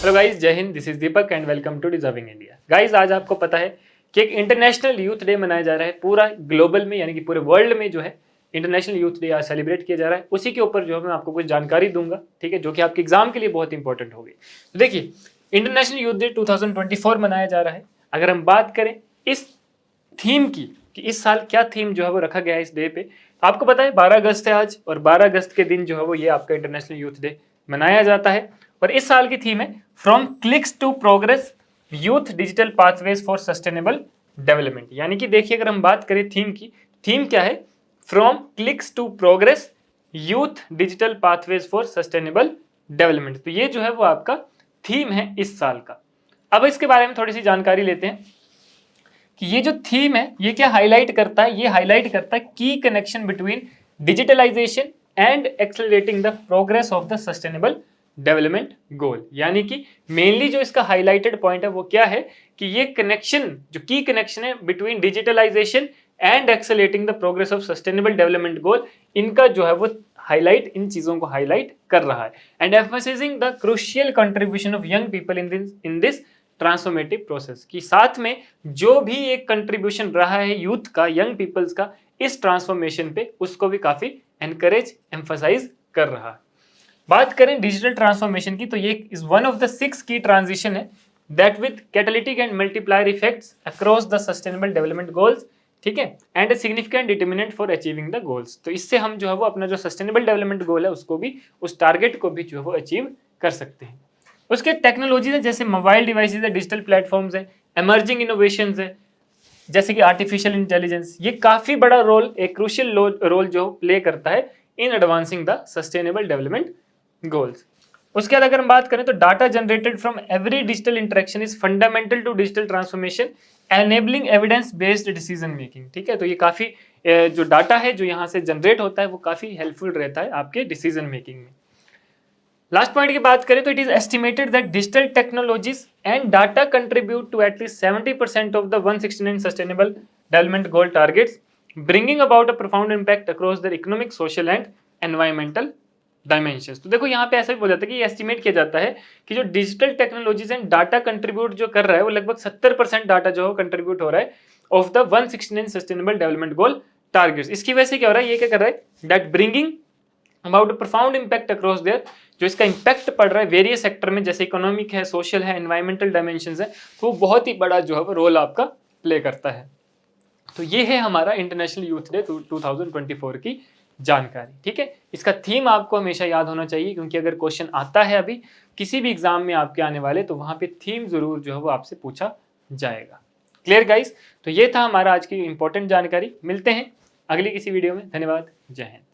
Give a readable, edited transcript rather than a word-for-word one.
Hello guys, जय हिंद। This is Deepak and welcome to deserving India. Guys, आज आपको पता है कि एक इंटरनेशनल यूथ डे मनाया जा रहा है पूरा ग्लोबल में, यानी कि पूरे वर्ल्ड में जो है इंटरनेशनल यूथ डे आज सेलिब्रेट किया जा रहा है। उसी के ऊपर जो है मैं आपको कुछ जानकारी दूंगा, ठीक है, जो कि आपके एग्जाम के लिए बहुत इंपॉर्टेंट होगी। तो देखिए, इंटरनेशनल यूथ डे 2024 मनाया जा रहा है। अगर हम बात करें इस थीम की कि इस साल क्या थीम जो है वो रखा गया है इस डे पे, आपको पता है 12 अगस्त है आज, और 12 अगस्त के दिन जो है वो ये आपका इंटरनेशनल यूथ डे मनाया जाता है। और इस साल की थीम है from clicks to progress, youth digital pathways for sustainable development. यानी कि देखिए, अगर हम बात करें थीम की, थीम क्या है? From clicks to progress, youth digital pathways for sustainable development. तो ये जो है वो आपका थीम है इस साल का। अब इसके बारे में थोड़ी सी जानकारी लेते हैं कि ये जो थीम है ये क्या हाईलाइट करता है। ये हाईलाइट करता है की connection between digitalization and accelerating the progress of the sustainable development goal. यानी कि मेनली जो इसका हाईलाइटेड पॉइंट है वो क्या है कि ये कनेक्शन, जो की कनेक्शन है between digitalization and accelerating the progress of sustainable development goal, इनका जो है वो हाईलाइट, इन चीजों को हाईलाइट कर रहा है। And emphasising the crucial contribution of young people in this transformative process, की साथ में जो भी एक कंट्रीब्यूशन रहा है यूथ का, यंग पीपल्स का इस ट्रांसफॉर्मेशन पे, उसको भी काफी एनकरेज, एम्फसाइज कर रहा है। बात करें डिजिटल ट्रांसफॉर्मेशन की, तो ये इज वन ऑफ द 6 की ट्रांजिशन है that with catalytic and multiplier effects across the sustainable development goals, ठीक है, and a significant determinant for achieving the goals. तो इससे हम जो है वो अपना जो सस्टेनेबल डेवलपमेंट गोल है उसको भी, उस टारगेट को भी जो है वो अचीव कर सकते हैं। उसके टेक्नोलॉजीज है जैसे मोबाइल डिवाइसेज है, डिजिटल प्लेटफॉर्म्स है, एमर्जिंग इनोवेशंस है जैसे कि आर्टिफिशियल इंटेलिजेंस, ये काफी बड़ा रोल, एक क्रूशियल रोल जो प्ले करता है in advancing the sustainable development goals. उसके बाद अगर हम बात करें तो data generated from every digital interaction is fundamental to digital transformation enabling evidence based decision making. ठीक है, तो ये काफी जो डाटा है जो यहाँ से जनरेट होता है वो काफी हेल्पफुल रहता है आपके डिसीजन मेकिंग में। लास्ट पॉइंट की बात करें तो it is estimated that digital technologies and data contribute to at least 70% of the 169 sustainable development goal targets, bringing about a profound impact across the economic, social and environmental dimensions. तो देखो यहाँ पे ऐसा भी बोला जाता है कि एस्टिमेट किया जाता है कि जो digital technologies and data contribute जो कर रहा है वो लगभग 70% डाटा जो कंट्रीब्यूट हो रहा है of the 169 sustainable development goal targets. इसकी वजह से क्या हो रहा है, ये क्या कर रहा है, that bringing about profound impact across there, जो इसका इम्पैक्ट पड़ रहा है वेरियस सेक्टर में, जैसे इकोनॉमिक है, सोशल है, एनवायरमेंटल डायमेंशंस है, तो वो बहुत ही बड़ा जो है वो रोल आपका प्ले करता है। तो ये है हमारा इंटरनेशनल यूथ डे 2024 की जानकारी। ठीक है, इसका थीम आपको हमेशा याद होना चाहिए, क्योंकि अगर क्वेश्चन आता है अभी किसी भी एग्जाम में आपके आने वाले, तो वहां पे थीम जरूर जो है वो आपसे पूछा जाएगा। Clear guys? तो ये था हमारा आज की इंपॉर्टेंट जानकारी। मिलते हैं अगली किसी वीडियो में। धन्यवाद, जय हिंद।